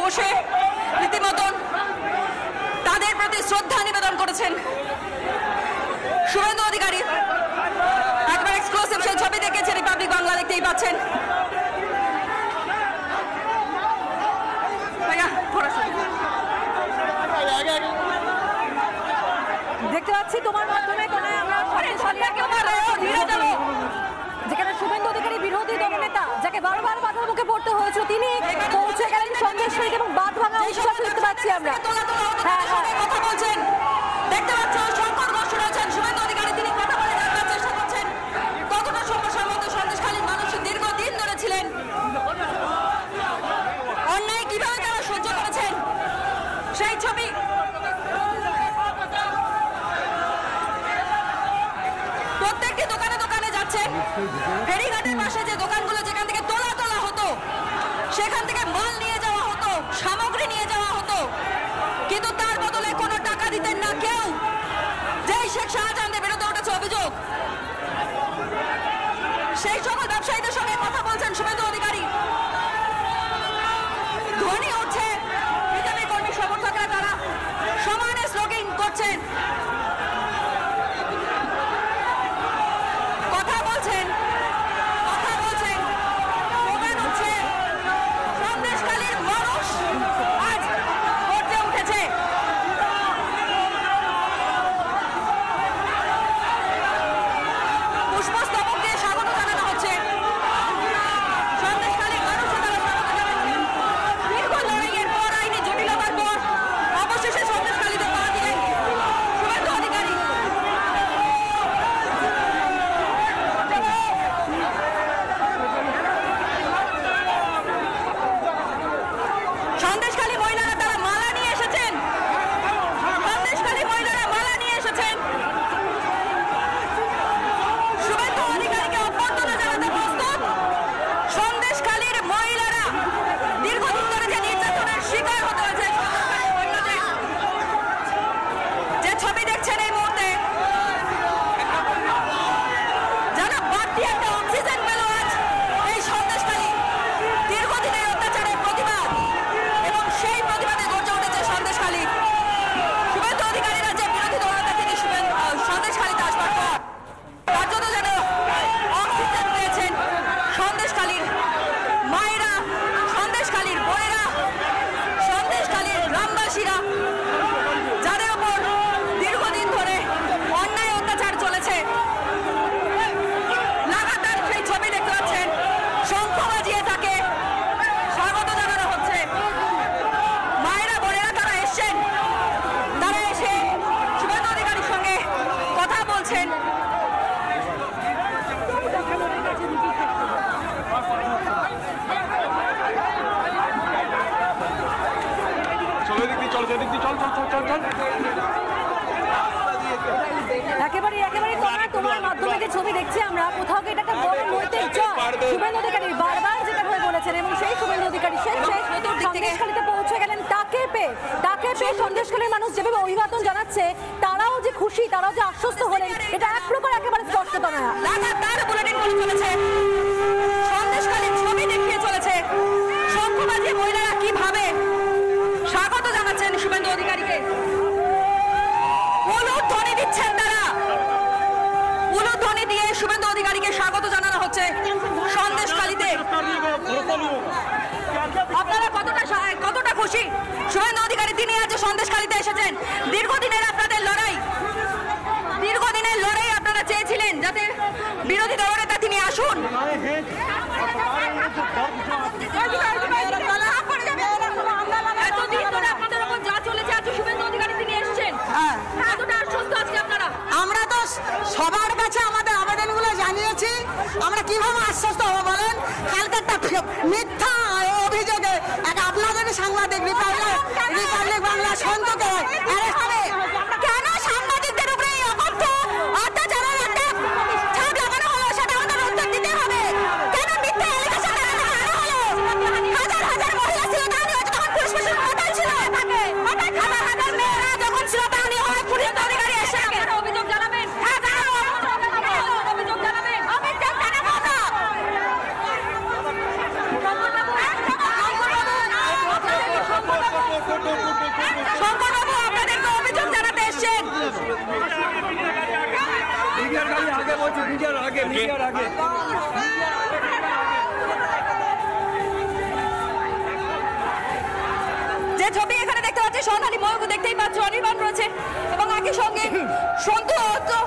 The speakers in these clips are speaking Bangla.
বসে রীতিমতন তাদের প্রতি শ্রদ্ধা নিবেদন করেছেন। শুভেন্দু অধিকারী একবার এক্সক্লুসিভ সেই ছবি দেখেছেন রিপাবলিক বাংলা, দেখতেই পাচ্ছেন। দেখতে পাচ্ছি তোমার মাধ্যমে যেখানে শুভেন্দু অধিকারী বিরোধী দলনেতা যাকে বারবার বাধার মুখে পড়তে হয়েছিল, তিনি পৌঁছে গেলেন সন্দেশখালী এবং বাঁধ ভাঙা উচ্ছ্বাস দেখতে পাচ্ছি আমরা। কথা বলছেন, দেখতে পাচ্ছেন শঙ্কর ঘোষ রয়েছেন শুভেন্দু অধিকারী, তিনি কথা বলে জানার চেষ্টা করছেন কতটা সমস্যার মধ্যে সন্দেশখালীর মানুষ দীর্ঘদিন ধরে ছিলেন, অন্যায় কিভাবে তারা সহ্য করেছেন সেই ছবি। প্রত্যেকটি দোকানে দোকানে যাচ্ছেন, ফেরিঘাটের পাশে যে দোকানগুলো যেখান থেকে তোলা হতো সেখান থেকে মাল নিয়ে যাওয়া হতো, সামগ্রী নিয়ে যাওয়া হতো, কিন্তু তার বদলে কোনো টাকা দিতেন না কেউ। যেই শেখ শাহজাহানের বিরুদ্ধে উঠেছে অভিযোগ, সেই সকল ব্যবসায়ীদের সঙ্গে কথা বলছেন শুভেন্দু অধিকারী। ধ্বনি উঠছে, বিজেপি কর্মী সমর্থকরা তারা সমানে স্লোগান করছেন, কথা বলছেন। প্রমাণ হচ্ছে সন্দেশখালীর মানুষ আজ গর্জে উঠেছে। পুষ্পস্তবক দিয়ে স্বাগত জানানো হচ্ছে সন্দেশখালীর মানুষকে, তারা স্বাগত জানাচ্ছেন। দীর্ঘ লড়াইয়ের পর, আইনি জটিলতার পর অবশেষে সন্দেশখালীতে পা দিলেন শুভেন্দু অধিকারী। সন্দেশখালী মহিলারা তারা মালা নিয়ে এসেছেন, সন্দেশখালী মহিলারা মালা নিয়ে এসেছেন। শুভেন্দু অধিকারীকে অভ্যর্থনা জানাতে প্রস্তুত সন্দেশখালীর মহিলারা। দীর্ঘদিন ধরে যে নির্যাতনের শিকার হতে হয়েছে সন্দেশখালীর মহিলাদের, যে ছবি দেখছেন এই মুহূর্তে, যেন বাড়তি একটা অক্সিজেন পেল আজ এই সন্দেশখালী। দীর্ঘদিনের অত্যাচারের প্রতিবাদ এবং সেই প্রতিবাদে গর্জে উঠেছে সন্দেশখালী। শুভেন্দু অধিকারীরা যে বিরোধী দলনেতা, তিনি সন্দেশখালীতে আসবার পর কার্যত যেন অক্সিজেন পেয়েছেন সন্দেশখালীর মায়েরা, সন্দেশখালীর বোনেরা, সন্দেশখালীর গ্রামবাসীরা, যাদের উপর দীর্ঘদিন ধরে অন্যায় অত্যাচার চলেছে। লাগাতার সেই ছবি দেখতে পাচ্ছেন, শঙ্খ বাজিয়ে তাকে স্বাগত জানানো হচ্ছে। মায়েরা বোনেরা তারা এসছেন, তারা এসে শুভেন্দু অধিকারীর সঙ্গে কথা বলছেন। একেবারে তোমার মাধ্যমে যে ছবি দেখছি আমরা, কোথাও এটা একটা বড় নৈতিক জয় শুভেন্দু অধিকারী বারবার যেটা করে বলেছেন, এবং সেই শুভেন্দু অধিকারী সন্দেশখালীতে পৌঁছে গেলেন। তাকে পেয়ে সন্দেশখালীর মানুষ যেভাবে অভিবাদন জানাচ্ছে, তারাও যে খুশি, তারাও যে আশ্বস্ত হলেন, এটা এক প্রকার একেবারে স্পষ্ট না। লাগাতার বুলেটিন করে চলেছে, সন্দেশখালীর ছবি দেখিয়ে চলেছে, শঙ্খ বাজিয়ে মহিলারা কিভাবে স্বাগত জানাচ্ছেন শুভেন্দু অধিকারীকে। উলুধ্বনি দিচ্ছেন তারা, উলুধ্বনি দিয়ে শুভেন্দু অধিকারীকে স্বাগত জানানো হচ্ছে সন্দেশখালীতে। আপনারা কতটা খুশি শুভেন্দু অধিকারী, তিনি আজ সন্দেশখালীতে এসেছেন। দীর্ঘদিনের আপনাদের লড়াই, দীর্ঘদিনের লড়াই আপনারা চেয়েছিলেন যাতে বিরোধী দলনেতা তিনি আসুন। এতদিন ধরে আপনাদের উপর যা চলেছে, আজ শুভেন্দু অধিকারী তিনি এসেছেন, কতটা আশ্বস্ত আজকে আপনারা? আমরা তো সবার কাছে আমাদের আবেদনগুলো জানিয়েছি, আমরা কিভাবে আশ্বস্ত হবো বলেন? কালকে একটা মিথ্যা অভিযোগে আপনাদের সাংবাদিক রিপাবলিক বাংলা সন্তকে যে ছবি এখানে দেখতে পাচ্ছি সোনালী ময়ূর দেখতেই পাচ্ছ, অনির্বাণ রয়েছে এবং একই সঙ্গে সন্তু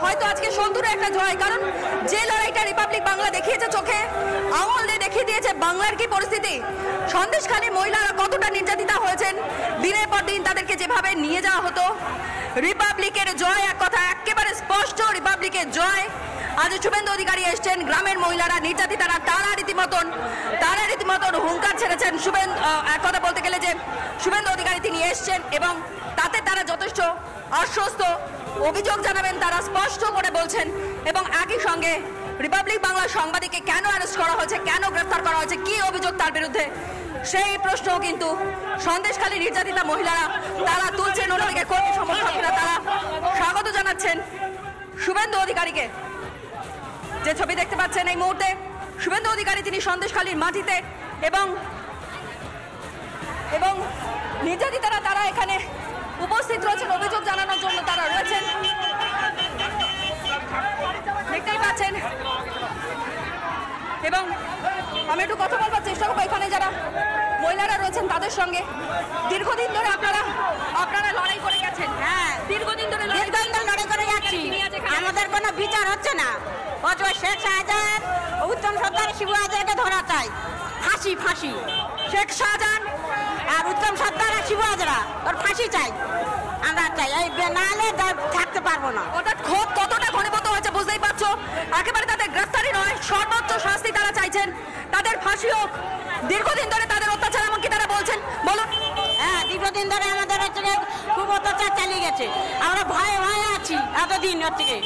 হয়তো আজকে সন্তুর একটা জয়, কারণ যে লড়াইটা রিপাবলিক বাংলা দেখিয়েছে, চোখে আঙুল দিয়ে দেখিয়ে দিয়েছে বাংলার কি পরিস্থিতি, সন্দেশখালী মহিলারা কতটা নির্যাতিতা হয়েছেন, দিনের পর দিন তাদেরকে যেভাবে নিয়ে যাওয়া হতো। রিপাবলিকের জয়, এক কথা একেবারে স্পষ্ট, রিপাবলিকের জয়। আজ শুভেন্দু অধিকারী এসছেন, গ্রামের মহিলারা নির্যাতিতারা তারা রীতিমতন হুঙ্কার ছেড়েছেন। এক কথা বলতে গেলে যে শুভেন্দু অধিকারী তিনি এসছেন এবং তাতে তারা যথেষ্ট আশ্বস্ত, অভিযোগ জানাবেন তারা স্পষ্ট করে বলছেন। এবং একই সঙ্গে রিপাবলিক বাংলার সাংবাদিককে কেন অ্যারেস্ট করা হয়েছে, কেন গ্রেফতার করা হয়েছে, কি অভিযোগ তার বিরুদ্ধে, সেই প্রশ্নও কিন্তু সন্দেশখালী নির্যাতিতা মহিলারা তারা তুলছেন। অন্যদিকে কর্মী সমর্থকরা তারা স্বাগত জানাচ্ছেন শুভেন্দু অধিকারীকে। যে ছবি দেখতে পাচ্ছেন এই মুহূর্তে, শুভেন্দু অধিকারী তিনি সন্দেশখালীর মাটিতে এবং নির্যাতিতারা তারা এখানে উপস্থিত রয়েছেন, অভিযোগ জানানোর জন্য তারা রয়েছেন, দেখতেই পাচ্ছেন। এবং আমি একটু কথা বলবার চেষ্টা করবো এখানে যারা মহিলারা রয়েছেন তাদের সঙ্গে। দীর্ঘদিন ধরে আপনারা লড়াই করে গেছেন। হ্যাঁ, দীর্ঘদিন ধরে লড়াই করে যাচ্ছি, আমাদের কোনো বিচার হচ্ছে না। শেখ শাহজাহান, উত্তম সর্দার, শিবু হাজারকে ধরা চাই, ফাঁসি। শেখ শাহজাহান আর উত্তম সর্দার আর শিবু হাজারা ওর ফাঁসি চাই, আমরা চাই। এই নাহলে থাকতে পারবো না। অর্থাৎ ক্ষোভ কতটা ঘনীভূত হয়েছে বুঝতেই পারছো। একেবারে তাদের গ্রেফতারি নয়, সর্বোচ্চ শাস্তি তারা চাইছেন, তাদের ফাঁসি হোক। দীর্ঘদিন ধরে তাদের অত্যাচার এমনকি তারা বলছেন, বলুন। হ্যাঁ, দীর্ঘদিন ধরে আমাদের হচ্ছে খুব অত্যাচার চালিয়ে গেছে, আমরা ভয়ে আছি এতদিন। হচ্ছে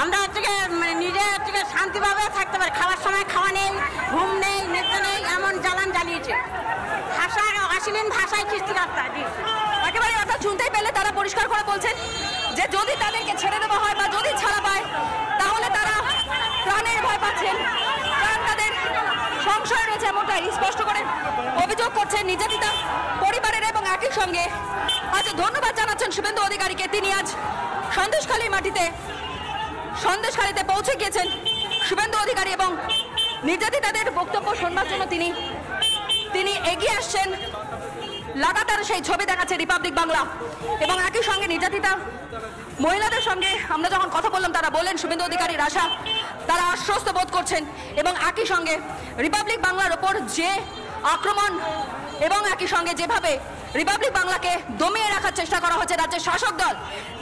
আমরা নিজে শান্তিভাবে থাকতে পারি, খাওয়ার সময় খাওয়া নেই, ঘুম নেই, নিদ্রা নেই, এমন জ্বালান জ্বালিয়েছে। অশ্লীল ভাষায় কিস্তি রাস্তা একেবারে কথা শুনতেই পেলে তারা পরিষ্কার করে বলছেন যে যদি তাদেরকে ছেড়ে দেওয়া হয় বা যদি ছাড়া পায় তাহলে তারা প্রাণের ভয় পাচ্ছেন, কারণ তাদের সংশয় রয়েছে, এমনটাই স্পষ্ট করে অভিযোগ করছেন নির্যাতিতা পরিবারের। এবং একই সঙ্গে আজ ধন্যবাদ জানাচ্ছেন শুভেন্দু অধিকারীকে, তিনি আজ সন্দেশখালীতে পৌঁছে গিয়েছেন শুভেন্দু অধিকারী এবং নির্যাতিতাদের বক্তব্য শোনবার জন্য তিনি এগিয়ে আসছেন। লাগাতার সেই ছবি দেখাচ্ছে রিপাবলিক বাংলা। এবং একই সঙ্গে নির্যাতিতা মহিলাদের সঙ্গে আমরা যখন কথা বললাম তারা বললেন শুভেন্দু অধিকারীর আশা, তারা আশ্বস্ত বোধ করছেন। এবং একই সঙ্গে রিপাবলিক বাংলার ওপর যে আক্রমণ এবং একই সঙ্গে যেভাবে রিপাবলিক বাংলাকে দমিয়ে রাখার চেষ্টা করা হচ্ছে রাজ্যের শাসক দল,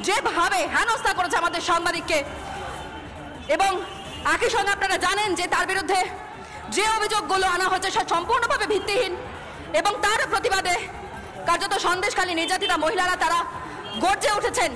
যেভাবে হেনস্থা করেছে আমাদের সাংবাদিককে, এবং একই সঙ্গে আপনারা জানেন যে তার বিরুদ্ধে যে অভিযোগগুলো আনা হচ্ছে সে সম্পূর্ণভাবে ভিত্তিহীন। এবং তার প্রতিবাদে কার্যত সন্দেশখালী নির্যাতিতা মহিলারা তারা গর্জে উঠেছেন।